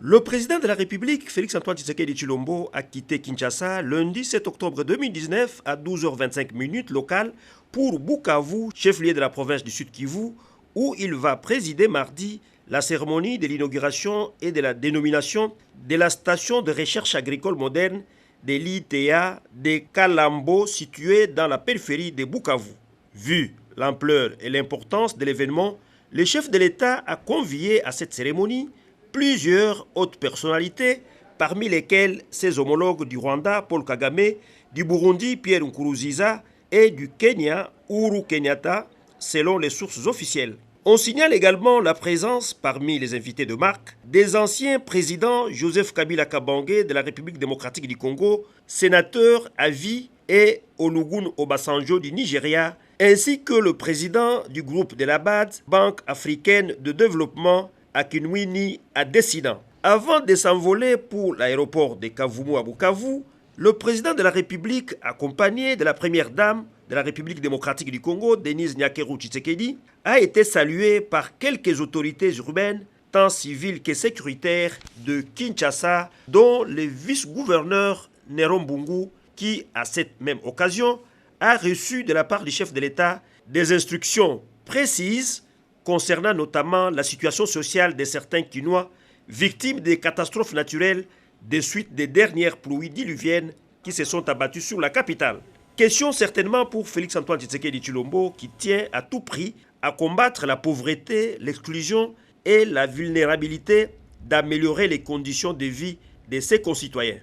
Le président de la République, Félix-Antoine Tshisekedi Tshilombo, a quitté Kinshasa lundi 7 octobre 2019 à 12h25 locales pour Bukavu, chef-lieu de la province du Sud Kivu, où il va présider mardi la cérémonie de l'inauguration et de la dénomination de la station de recherche agricole moderne de l'ITA de Kalambo, située dans la périphérie de Bukavu. Vu l'ampleur et l'importance de l'événement, le chef de l'État a convié à cette cérémonie plusieurs hautes personnalités, parmi lesquelles ses homologues du Rwanda, Paul Kagame, du Burundi, Pierre Nkurunziza, et du Kenya, Uhuru Kenyatta, selon les sources officielles. On signale également la présence, parmi les invités de marque, des anciens présidents Joseph Kabila Kabange de la République démocratique du Congo, sénateur à vie, et Olusegun Obasanjo du Nigeria, ainsi que le président du groupe de la BAD, Banque africaine de développement, Akinwumi Adesina. Avant de s'envoler pour l'aéroport de Kavumu à Bukavu, le président de la République, accompagné de la première dame de la République démocratique du Congo, Denise Nyakeru Tshisekedi, a été salué par quelques autorités urbaines, tant civiles que sécuritaires, de Kinshasa, dont le vice-gouverneur Neron Bungu, qui, à cette même occasion, a reçu de la part du chef de l'État des instructions précises concernant notamment la situation sociale de certains Kinois victimes des catastrophes naturelles des suites des dernières pluies diluviennes qui se sont abattues sur la capitale. Question certainement pour Félix-Antoine Tshisekedi Tshilombo qui tient à tout prix à combattre la pauvreté, l'exclusion et la vulnérabilité, d'améliorer les conditions de vie de ses concitoyens.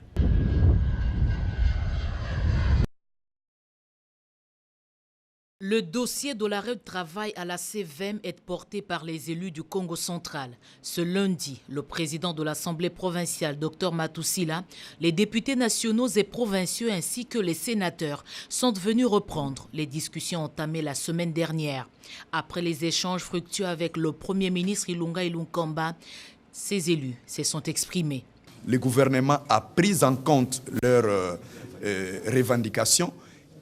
Le dossier de l'arrêt de travail à la CVM est porté par les élus du Congo central. Ce lundi, le président de l'Assemblée provinciale, Dr Matussila, les députés nationaux et provinciaux ainsi que les sénateurs sont venus reprendre les discussions entamées la semaine dernière. Après les échanges fructueux avec le Premier ministre Ilunga Ilunkamba, ces élus se sont exprimés. Le gouvernement a pris en compte leurs revendications.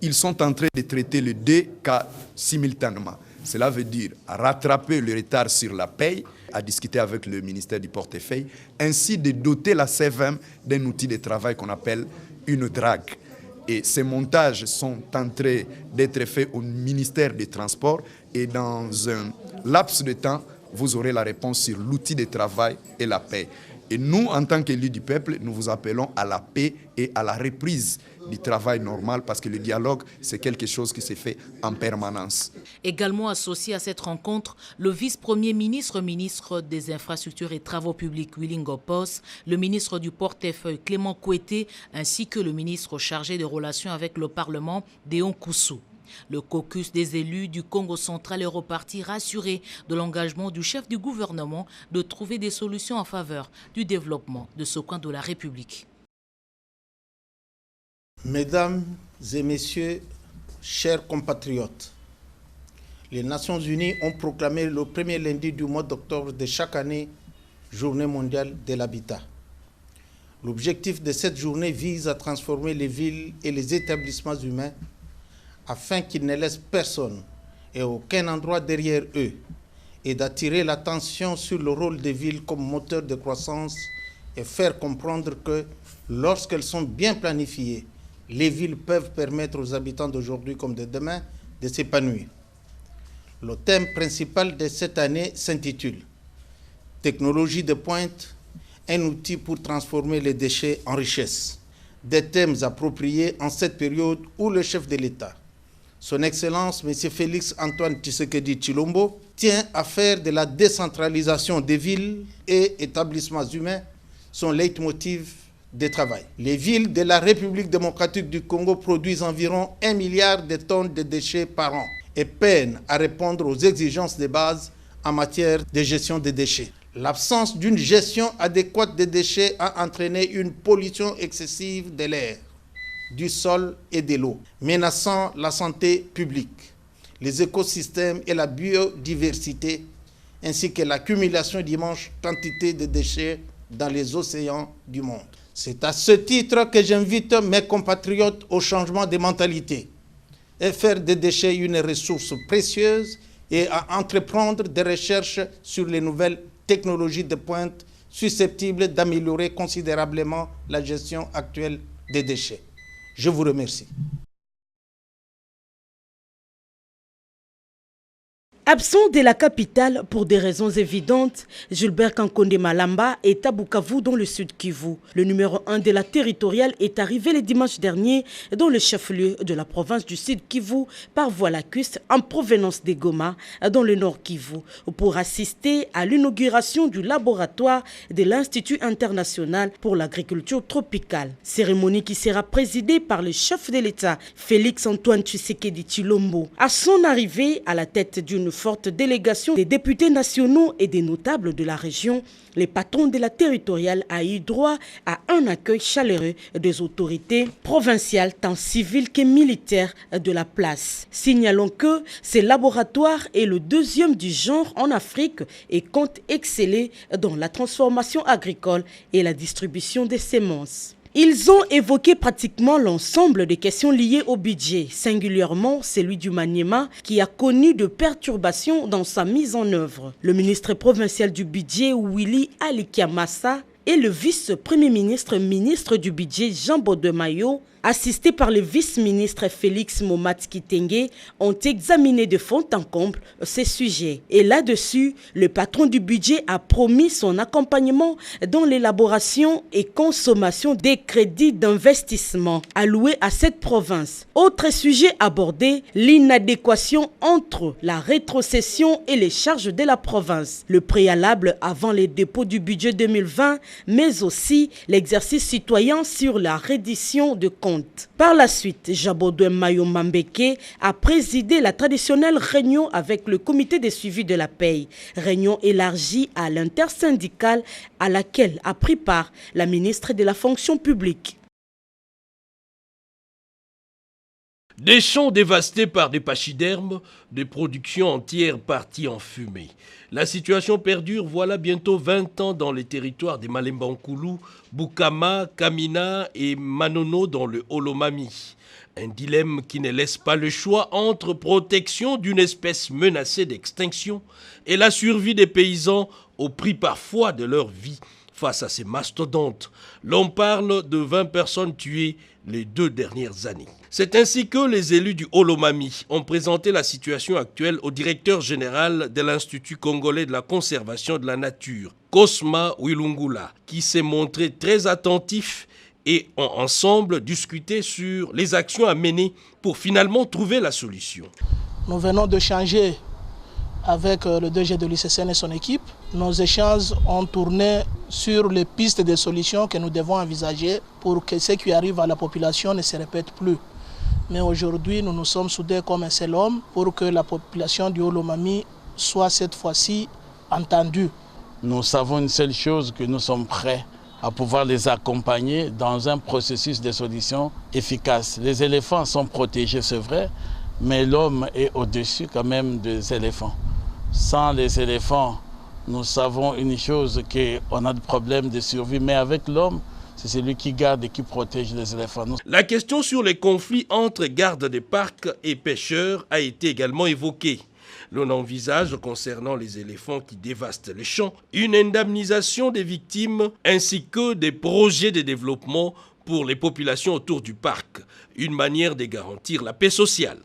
Ils sont en train de traiter les deux cas simultanément. Cela veut dire rattraper le retard sur la paye, à discuter avec le ministère du portefeuille, ainsi de doter la CVM d'un outil de travail qu'on appelle une drague. Et ces montages sont en train d'être faits au ministère des Transports et dans un laps de temps, vous aurez la réponse sur l'outil de travail et la paix. Et nous, en tant qu'élus du peuple, nous vous appelons à la paix et à la reprise du travail normal parce que le dialogue, c'est quelque chose qui se fait en permanence. Également associé à cette rencontre, le vice-premier ministre, ministre des Infrastructures et Travaux publics, Willy Ngopos, le ministre du portefeuille, Clément Kouété, ainsi que le ministre chargé des relations avec le Parlement, Déon Koussou. Le caucus des élus du Congo central est reparti rassuré de l'engagement du chef du gouvernement de trouver des solutions en faveur du développement de ce coin de la République. Mesdames et messieurs, chers compatriotes, les Nations Unies ont proclamé le premier lundi du mois d'octobre de chaque année Journée mondiale de l'habitat. L'objectif de cette journée vise à transformer les villes et les établissements humains afin qu'ils ne laissent personne et aucun endroit derrière eux, et d'attirer l'attention sur le rôle des villes comme moteur de croissance et faire comprendre que lorsqu'elles sont bien planifiées, les villes peuvent permettre aux habitants d'aujourd'hui comme de demain de s'épanouir. Le thème principal de cette année s'intitule « Technologie de pointe, un outil pour transformer les déchets en richesse ». Des thèmes appropriés en cette période où le chef de l'État, Son Excellence, M. Félix-Antoine Tshisekedi Tshilombo, tient à faire de la décentralisation des villes et établissements humains son leitmotiv de travail. Les villes de la République démocratique du Congo produisent environ 1 milliard de tonnes de déchets par an et peinent à répondre aux exigences de base en matière de gestion des déchets. L'absence d'une gestion adéquate des déchets a entraîné une pollution excessive de l'air, du sol et de l'eau, menaçant la santé publique, les écosystèmes et la biodiversité, ainsi que l'accumulation d'immenses quantités de déchets dans les océans du monde. C'est à ce titre que j'invite mes compatriotes au changement de mentalité et faire des déchets une ressource précieuse et à entreprendre des recherches sur les nouvelles technologies de pointe susceptibles d'améliorer considérablement la gestion actuelle des déchets. Je vous remercie. Absent de la capitale pour des raisons évidentes, Gilbert Kankonde Malamba est à Bukavu dans le sud Kivu. Le numéro 1 de la territoriale est arrivé le dimanche dernier dans le chef-lieu de la province du sud Kivu par voie lacustre en provenance de Goma dans le nord Kivu pour assister à l'inauguration du laboratoire de l'Institut international pour l'agriculture tropicale. Cérémonie qui sera présidée par le chef de l'État Félix Antoine Tshisekedi Tshilombo. À son arrivée à la tête d'une forte délégation des députés nationaux et des notables de la région, les patrons de la territoriale a eu droit à un accueil chaleureux des autorités provinciales tant civiles que militaires de la place. Signalons que ce laboratoire est le deuxième du genre en Afrique et compte exceller dans la transformation agricole et la distribution des semences. Ils ont évoqué pratiquement l'ensemble des questions liées au budget, singulièrement celui du Maniema qui a connu de perturbations dans sa mise en œuvre. Le ministre provincial du budget, Willy Alikiamassa, et le vice-premier ministre du budget, Jean Bodemayo, assistés par le vice-ministre Félix Momat Kitenge, ont examiné de fond en comble ces sujets. Et là-dessus, le patron du budget a promis son accompagnement dans l'élaboration et consommation des crédits d'investissement alloués à cette province. Autre sujet abordé, l'inadéquation entre la rétrocession et les charges de la province. Le préalable avant les dépôts du budget 2020, mais aussi l'exercice citoyen sur la reddition de comptes. Par la suite, Jabodoué Mayo Mambeke a présidé la traditionnelle réunion avec le comité de suivi de la paye, réunion élargie à l'intersyndicale à laquelle a pris part la ministre de la fonction publique. Des champs dévastés par des pachydermes, des productions entières parties en fumée. La situation perdure voilà bientôt 20 ans dans les territoires des Malemba-Nkulu, Bukama, Kamina et Manono dans le Olomami. Un dilemme qui ne laisse pas le choix entre protection d'une espèce menacée d'extinction et la survie des paysans au prix parfois de leur vie face à ces mastodontes. L'on parle de 20 personnes tuées les 2 dernières années. C'est ainsi que les élus du Olomami ont présenté la situation actuelle au directeur général de l'Institut congolais de la conservation de la nature, Cosma Wilungula, qui s'est montré très attentif et ont ensemble discuté sur les actions à mener pour finalement trouver la solution. Nous venons de changer avec le DG de l'ICCN et son équipe. Nos échanges ont tourné sur les pistes de solutions que nous devons envisager pour que ce qui arrive à la population ne se répète plus. Mais aujourd'hui, nous nous sommes soudés comme un seul homme pour que la population du Olomami soit cette fois-ci entendue. Nous savons une seule chose, que nous sommes prêts à pouvoir les accompagner dans un processus de solution efficace. Les éléphants sont protégés, c'est vrai, mais l'homme est au-dessus quand même des éléphants. Sans les éléphants, nous savons une chose, qu'on a des problèmes de survie, mais avec l'homme, c'est celui qui garde et qui protège les éléphants. La question sur les conflits entre gardes des parcs et pêcheurs a été également évoquée. L'on envisage, concernant les éléphants qui dévastent les champs, une indemnisation des victimes ainsi que des projets de développement pour les populations autour du parc, une manière de garantir la paix sociale.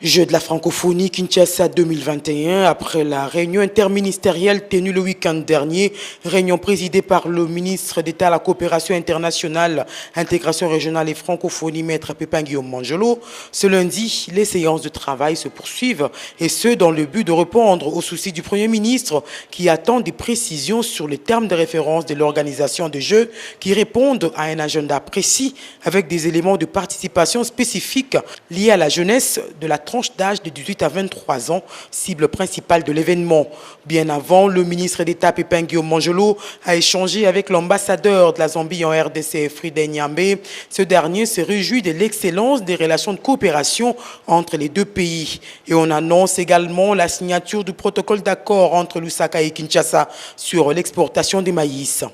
Jeux de la francophonie Kinshasa 2021, après la réunion interministérielle tenue le week-end dernier, réunion présidée par le ministre d'État à la coopération internationale, intégration régionale et francophonie, maître Pépin Guillaume Mangelo. Ce lundi, les séances de travail se poursuivent et ce, dans le but de répondre aux soucis du Premier ministre qui attend des précisions sur les termes de référence de l'organisation des Jeux qui répondent à un agenda précis avec des éléments de participation spécifiques liés à la jeunesse de la tranche d'âge de 18 à 23 ans, cible principale de l'événement. Bien avant, le ministre d'État Pépin Guillaume Mangelo a échangé avec l'ambassadeur de la Zambie en RDC, Frida Nyambé. Ce dernier se réjouit de l'excellence des relations de coopération entre les deux pays. Et on annonce également la signature du protocole d'accord entre Lusaka et Kinshasa sur l'exportation des maïs.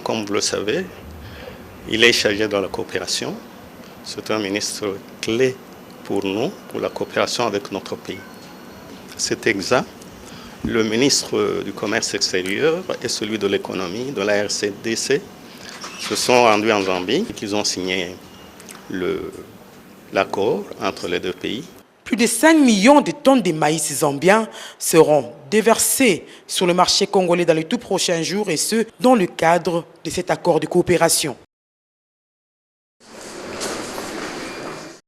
Comme vous le savez, il est chargé dans la coopération. C'est un ministre clé pour nous, pour la coopération avec notre pays. c'est exact. Le ministre du Commerce extérieur et celui de l'économie de la RCDC se sont rendus en Zambie et qu'ils ont signé l'accord entre les deux pays. Plus de 5 millions de tonnes de maïs zambien seront déversées sur le marché congolais dans les tout prochains jours et ce, dans le cadre de cet accord de coopération.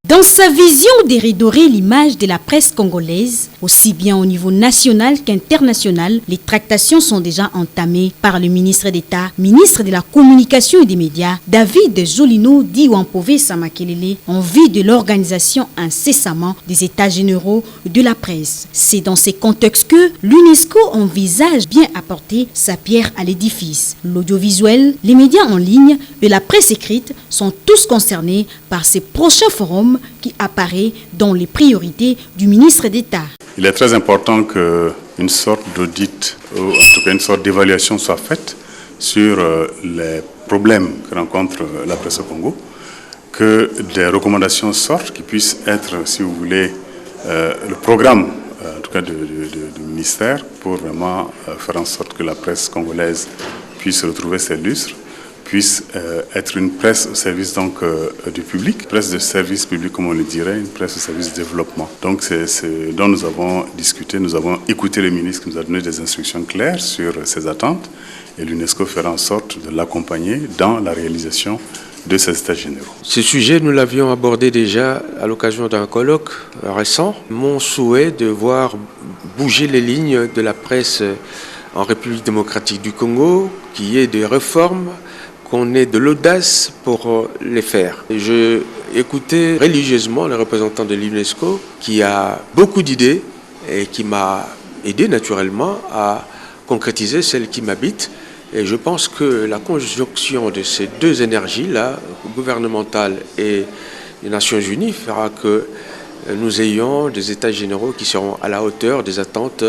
Dans sa vision de redorer l'image de la presse congolaise, aussi bien au niveau national qu'international, les tractations sont déjà entamées par le ministre d'État, ministre de la Communication et des Médias, David Jolino Diwampové Samakelele, en vue de l'organisation incessamment des États généraux de la presse. C'est dans ces contextes que l'UNESCO envisage bien apporter sa pierre à l'édifice. L'audiovisuel, les médias en ligne et la presse écrite sont tous concernés par ces prochains forums qui apparaît dans les priorités du ministre d'État. Il est très important qu'une sorte d'audit, ou en tout cas une sorte d'évaluation soit faite sur les problèmes que rencontre la presse au Congo, que des recommandations sortent qui puissent être, si vous voulez, le programme en tout cas du ministère pour vraiment faire en sorte que la presse congolaise puisse retrouver ses lustres, puisse être une presse au service donc, du public, presse de service public comme on le dirait, une presse au service du développement. Donc c'est ce dont nous avons discuté, nous avons écouté le ministre qui nous a donné des instructions claires sur ses attentes et l'UNESCO fera en sorte de l'accompagner dans la réalisation de ces états généraux. Ce sujet, nous l'avions abordé déjà à l'occasion d'un colloque récent. Mon souhait de voir bouger les lignes de la presse en République démocratique du Congo, qu'il y ait des réformes, qu'on ait de l'audace pour les faire. Je écoutais religieusement le représentant de l'UNESCO qui a beaucoup d'idées et qui m'a aidé naturellement à concrétiser celles qui m'habitent. Et je pense que la conjonction de ces deux énergies-là, gouvernementale et des Nations Unies, fera que nous ayons des États généraux qui seront à la hauteur des attentes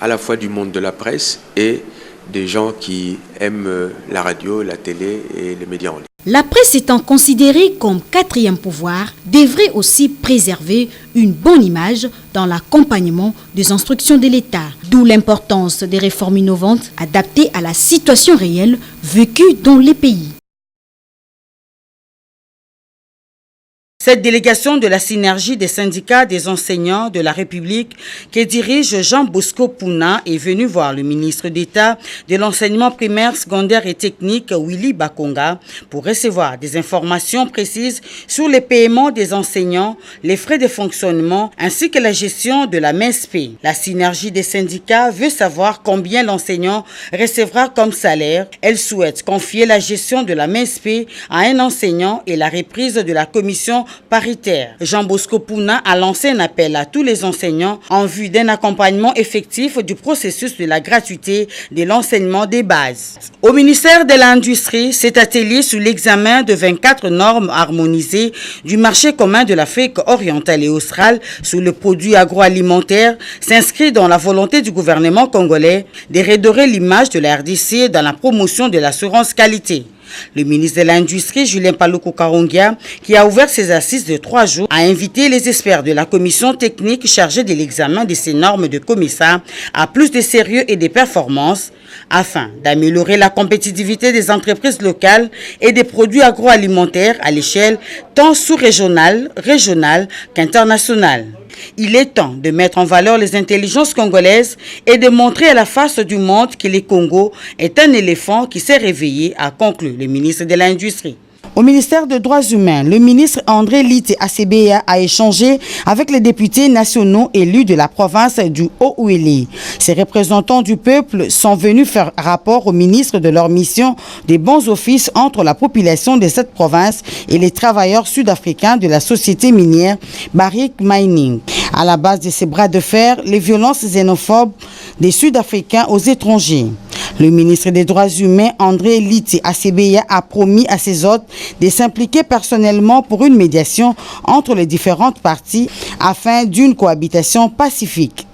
à la fois du monde de la presse et des gens qui aiment la radio, la télé et les médias en ligne. La presse étant considérée comme quatrième pouvoir, devrait aussi préserver une bonne image dans l'accompagnement des instructions de l'État. D'où l'importance des réformes innovantes adaptées à la situation réelle vécue dans les pays. Cette délégation de la synergie des syndicats des enseignants de la République que dirige Jean Bosco Pouna est venue voir le ministre d'État de l'enseignement primaire, secondaire et technique, Willy Bakonga, pour recevoir des informations précises sur les paiements des enseignants, les frais de fonctionnement ainsi que la gestion de la MESP. La synergie des syndicats veut savoir combien l'enseignant recevra comme salaire. Elle souhaite confier la gestion de la MESP à un enseignant et la reprise de la commission paritaire. Jean Bosco Pouna a lancé un appel à tous les enseignants en vue d'un accompagnement effectif du processus de la gratuité de l'enseignement des bases. Au ministère de l'Industrie, cet atelier sur l'examen de 24 normes harmonisées du marché commun de l'Afrique orientale et australe sur le produit agroalimentaire s'inscrit dans la volonté du gouvernement congolais de redorer l'image de la RDC dans la promotion de l'assurance qualité. Le ministre de l'Industrie, Julien Paluku Karongia, qui a ouvert ses assises de 3 jours, a invité les experts de la commission technique chargée de l'examen de ces normes de COMISA à plus de sérieux et de performance afin d'améliorer la compétitivité des entreprises locales et des produits agroalimentaires à l'échelle tant sous-régionale, régionale qu'internationale. Il est temps de mettre en valeur les intelligences congolaises et de montrer à la face du monde que le Congo est un éléphant qui s'est réveillé, a conclu le ministre de l'Industrie. Au ministère des Droits humains, le ministre André Lite Asebeya a échangé avec les députés nationaux élus de la province du Haut-Uélé. Ces représentants du peuple sont venus faire rapport au ministre de leur mission des bons offices entre la population de cette province et les travailleurs sud-africains de la société minière Barrick Mining. À la base de ces bras de fer, les violences xénophobes des Sud-Africains aux étrangers. Le ministre des Droits humains, André Lite Asebeya, a promis à ses hôtes de s'impliquer personnellement pour une médiation entre les différentes parties afin d'une cohabitation pacifique.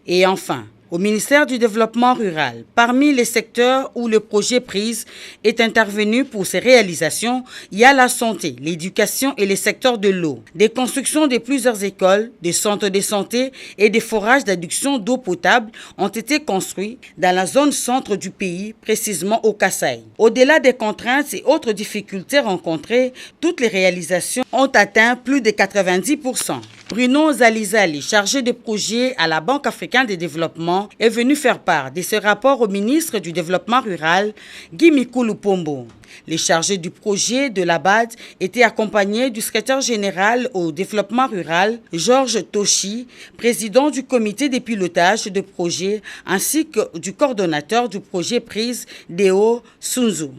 Et enfin, Au ministère du Développement rural, parmi les secteurs où le projet PRISE est intervenu pour ses réalisations, il y a la santé, l'éducation et les secteurs de l'eau. Des constructions de plusieurs écoles, des centres de santé et des forages d'adduction d'eau potable ont été construits dans la zone centre du pays, précisément au Kasaï. Au-delà des contraintes et autres difficultés rencontrées, toutes les réalisations ont atteint plus de 90%. Bruno Zalizali, chargé de projet à la Banque africaine de développement, est venu faire part de ce rapport au ministre du Développement rural, Guy Mikulu Pombo. Les chargés du projet de la BAD étaient accompagnés du secrétaire général au développement rural, Georges Toshi, président du comité de pilotage de projet, ainsi que du coordonnateur du projet PRISE, Deo Sunzu.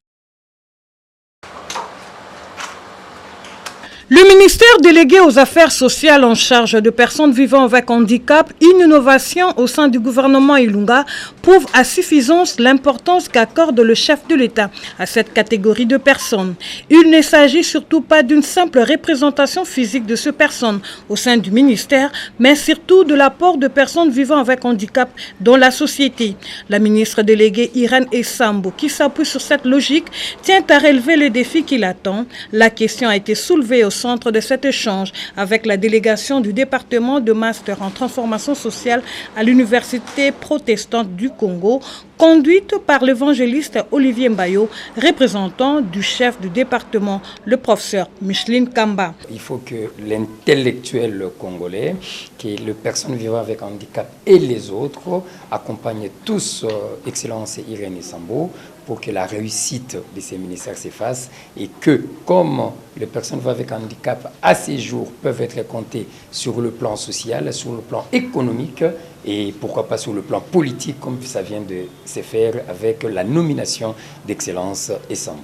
Le ministère délégué aux affaires sociales en charge de personnes vivant avec handicap, une innovation au sein du gouvernement Ilunga, prouve à suffisance l'importance qu'accorde le chef de l'État à cette catégorie de personnes. Il ne s'agit surtout pas d'une simple représentation physique de ces personnes au sein du ministère, mais surtout de l'apport de personnes vivant avec handicap dans la société. La ministre déléguée Irène Essambo, qui s'appuie sur cette logique, tient à relever les défis qui l'attendent. La question a été soulevée au centre de cet échange avec la délégation du département de master en transformation sociale à l'Université protestante du Congo, conduite par l'évangéliste Olivier Mbayo, représentant du chef du département, le professeur Micheline Kamba. Il faut que l'intellectuel congolais, que les personnes vivant avec handicap et les autres accompagnent tous Excellence Irène Essambo pour que la réussite de ces ministères s'efface et que, comme les personnes vivant avec handicap à ces jours peuvent être comptées sur le plan social, sur le plan économique et pourquoi pas sur le plan politique, comme ça vient de se faire avec la nomination d'Excellence Essambo.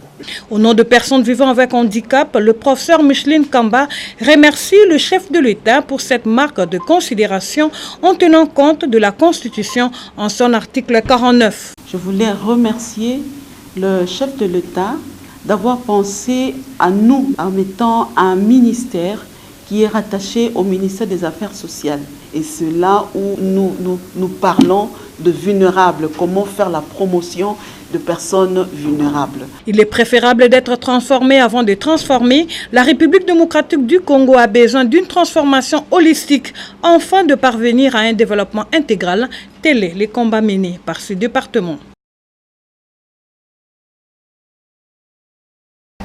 Au nom de personnes vivant avec handicap, le professeur Micheline Kamba remercie le chef de l'État pour cette marque de considération en tenant compte de la Constitution en son article 49. Je voulais remercier le chef de l'État d'avoir pensé à nous en mettant un ministère qui est rattaché au ministère des Affaires sociales. Et c'est là où nous parlons de vulnérables, comment faire la promotion de personnes vulnérables. Il est préférable d'être transformé avant de transformer. La République démocratique du Congo a besoin d'une transformation holistique afin de parvenir à un développement intégral. Tel est le combat mené par ce département.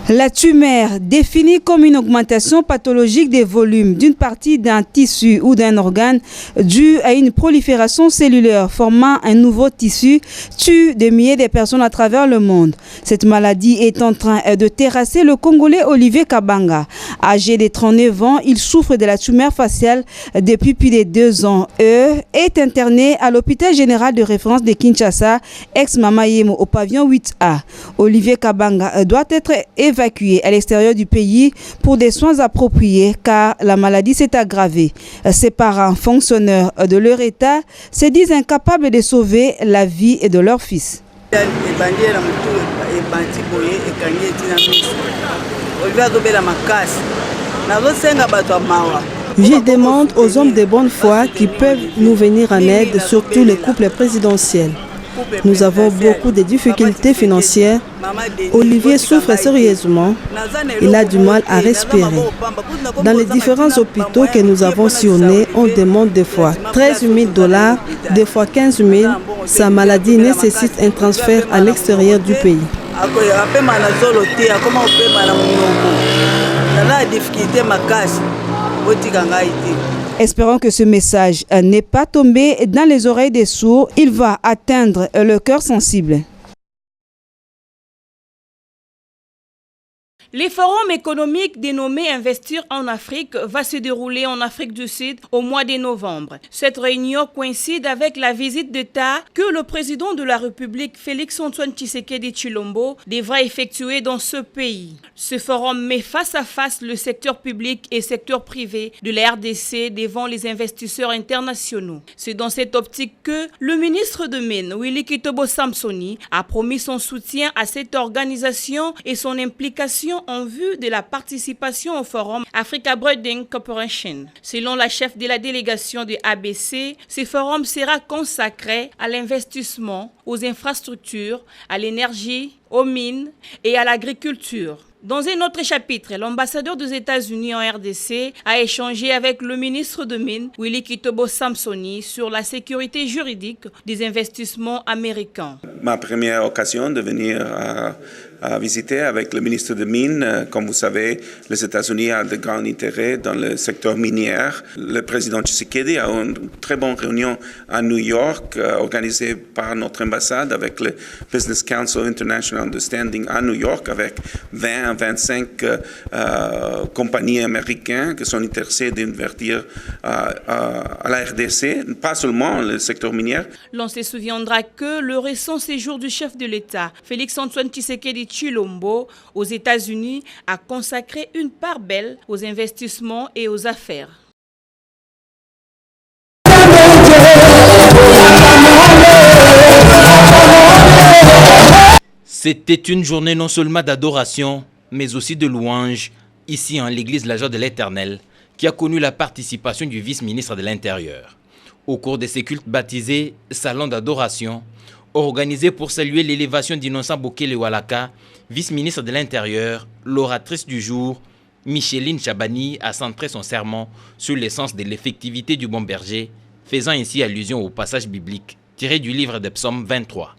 La tumeur, définie comme une augmentation pathologique des volumes d'une partie d'un tissu ou d'un organe due à une prolifération cellulaire formant un nouveau tissu, tue des milliers de personnes à travers le monde. Cette maladie est en train de terrasser le Congolais Olivier Kabanga. Âgé de 39 ans, il souffre de la tumeur faciale depuis plus de 2 ans. Est interné à l'hôpital général de référence de Kinshasa, ex-Mamayemo, au pavillon 8A. Olivier Kabanga doit être évacué à l'extérieur du pays pour des soins appropriés car la maladie s'est aggravée. Ses parents, fonctionnaires de leur État, se disent incapables de sauver la vie de leur fils. Je demande aux hommes de bonne foi qui peuvent nous venir en aide, surtout les couples présidentiels. Nous avons beaucoup de difficultés financières. Olivier souffre sérieusement. Il a du mal à respirer. Dans les différents hôpitaux que nous avons sillonnés, on demande des fois 13 000 $, des fois 15 000. Sa maladie nécessite un transfert à l'extérieur du pays. Espérons que ce message n'est pas tombé dans les oreilles des sourds. Il va atteindre le cœur sensible. Le forum économique dénommé Investir en Afrique va se dérouler en Afrique du Sud au mois de novembre. Cette réunion coïncide avec la visite d'État que le président de la République, Félix-Antoine Tshisekedi Tshilombo, devra effectuer dans ce pays. Ce forum met face à face le secteur public et secteur privé de la RDC devant les investisseurs internationaux. C'est dans cette optique que le ministre de Mines, Willy Kitobo Samsoni, a promis son soutien à cette organisation et son implication notamment en vue de la participation au forum Africa Broadband Corporation. Selon la chef de la délégation de ABC, ce forum sera consacré à l'investissement, aux infrastructures, à l'énergie, aux mines et à l'agriculture. Dans un autre chapitre, l'ambassadeur des États-Unis en RDC a échangé avec le ministre de Mines, Willy Kitobo Samsoni, sur la sécurité juridique des investissements américains. Ma première occasion de venir à visiter avec le ministre de Mines. Comme vous savez, les États-Unis ont de grands intérêts dans le secteur minier. Le président Tshisekedi a une très bonne réunion à New York, organisée par notre ambassade avec le Business Council International Understanding à New York, avec 20 à 25 compagnies américaines qui sont intéressées d'investir à la RDC, pas seulement le secteur minier. L'on se souviendra que le récent séjour du chef de l'État, Félix-Antoine Tshisekedi Tshilombo, aux États-Unis, a consacré une part belle aux investissements et aux affaires. C'était une journée non seulement d'adoration, mais aussi de louange, ici en l'église La Joie de l'Éternel, qui a connu la participation du vice-ministre de l'Intérieur. Au cours de ces cultes baptisés salon d'adoration, organisé pour saluer l'élévation d'Innocent Bokele Walaka, vice-ministre de l'Intérieur, l'oratrice du jour, Micheline Chabani, a centré son sermon sur l'essence de l'effectivité du bon berger, faisant ainsi allusion au passage biblique tiré du livre de Psaume 23.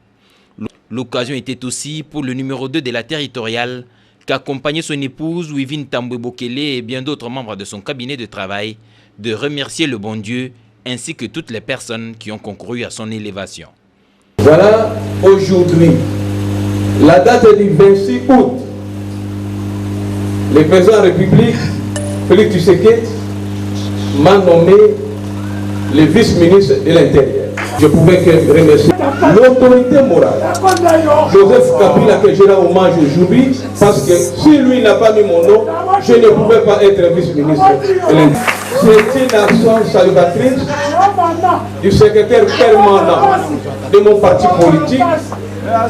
L'occasion était aussi pour le numéro 2 de la territoriale, qui accompagnait son épouse Wivine Tambwe Bokele et bien d'autres membres de son cabinet de travail, de remercier le bon Dieu ainsi que toutes les personnes qui ont concouru à son élévation. Voilà aujourd'hui, la date du 26 août, le président de la République, Félix Tshisekedi, m'a nommé le vice-ministre de l'Intérieur. Je pouvais que remercier l'autorité morale, Joseph Kabila, que je rends hommage aujourd'hui, parce que si lui n'a pas mis mon nom, je ne pouvais pas être vice-ministre de l'Intérieur. C'est une action salutatrice du secrétaire permanent de mon parti politique.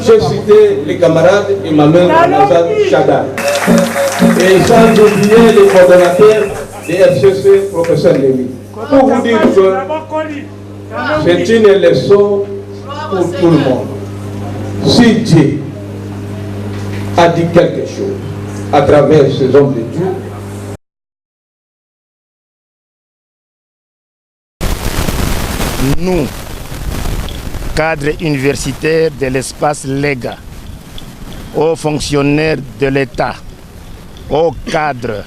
J'ai cité les camarades Emmanuel Nazar Chadar. Et sans oublier les coordonnateurs des FCC, professeur Lévy. Pour vous dire que c'est une leçon pour tout le monde. Si Dieu a dit quelque chose à travers ces hommes de Dieu, nous, cadres universitaires de l'espace Lega, aux fonctionnaires de l'État, aux cadres,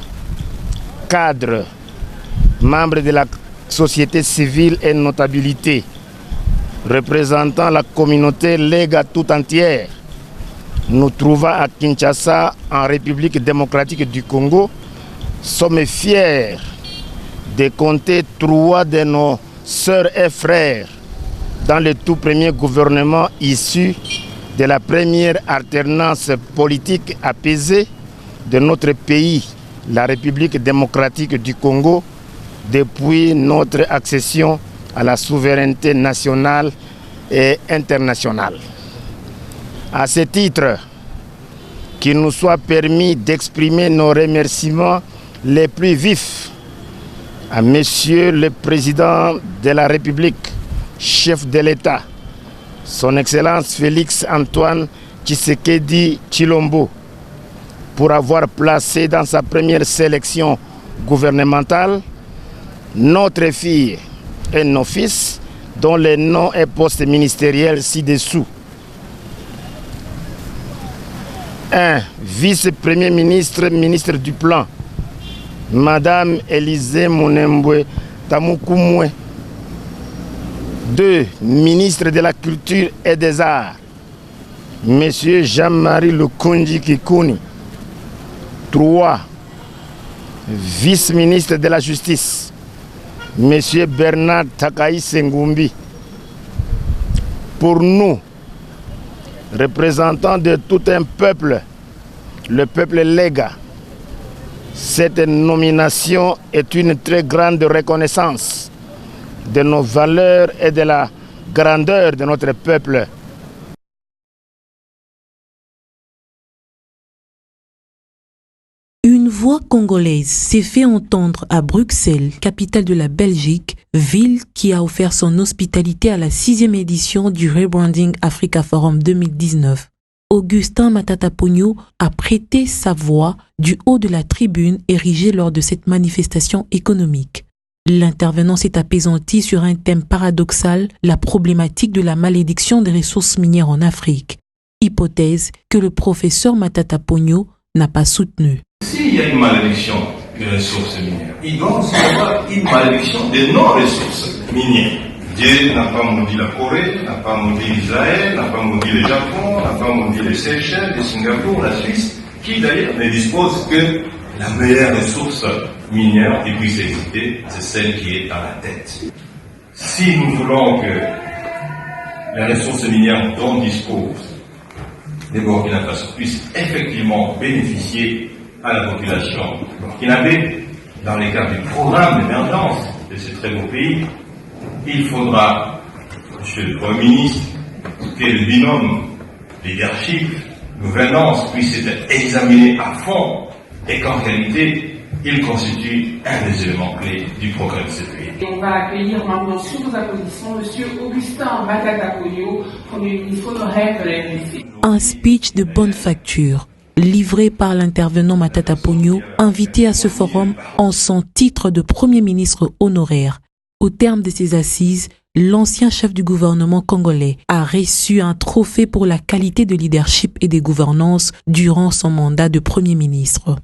membres de la société civile et notabilité, représentant la communauté Lega tout entière, nous trouvons à Kinshasa, en République démocratique du Congo, sommes fiers de compter 3 de nos sœurs et frères dans le tout premier gouvernement issu de la première alternance politique apaisée de notre pays, la République démocratique du Congo, depuis notre accession à la souveraineté nationale et internationale. À ce titre, qu'il nous soit permis d'exprimer nos remerciements les plus vifs à Monsieur le Président de la République, chef de l'État, Son Excellence Félix-Antoine Tshisekedi Tshilombo, pour avoir placé dans sa première sélection gouvernementale notre fille et nos fils, dont les noms et postes ministériels ci-dessous. 1. Vice-premier ministre, ministre du Plan, Madame Élisée Monembwe Tamukumwe. 2. Ministre de la Culture et des Arts, Monsieur Jean-Marie Lukunji Kikuni. 3. Vice-ministre de la Justice, Monsieur Bernard Takaï Sengumbi. Pour nous, représentants de tout un peuple, le peuple Lega, cette nomination est une très grande reconnaissance de nos valeurs et de la grandeur de notre peuple. voix congolaise s'est fait entendre à Bruxelles, capitale de la Belgique, ville qui a offert son hospitalité à la 6e édition du Rebranding Africa Forum 2019. Augustin Matata Ponyo a prêté sa voix du haut de la tribune érigée lors de cette manifestation économique. L'intervenant s'est apaisanti sur un thème paradoxal, la problématique de la malédiction des ressources minières en Afrique, hypothèse que le professeur Matata Ponyo n'a pas soutenue. S'il y a une malédiction des ressources minières, il doit aussi y avoir une malédiction des non-ressources minières. Dieu n'a pas maudit la Corée, n'a pas maudit Israël, n'a pas maudit le Japon, n'a pas maudit les Seychelles, le Singapour, la Suisse, qui d'ailleurs ne dispose que la meilleure ressource minière qui puisse exister, c'est celle qui est à la tête. Si nous voulons que les ressources minières dont dispose les Burkina Faso puissent effectivement bénéficier à la population burkinabé, dans les cadres du programme d'émergence de ce très beau pays, il faudra, Monsieur le Premier ministre, que le binôme leadership, gouvernance puisse être examiné à fond et qu'en réalité, il constitue un des éléments clés du programme de ce pays. Et on va accueillir maintenant sous vos applaudissements M. Augustin Matata Ponyo, Premier ministre honoraire de la RDC. Un speech de bonne facture, livré par l'intervenant Matata Ponyo, invité à ce forum en son titre de Premier ministre honoraire. Au terme de ces assises, l'ancien chef du gouvernement congolais a reçu un trophée pour la qualité de leadership et de gouvernance durant son mandat de Premier ministre.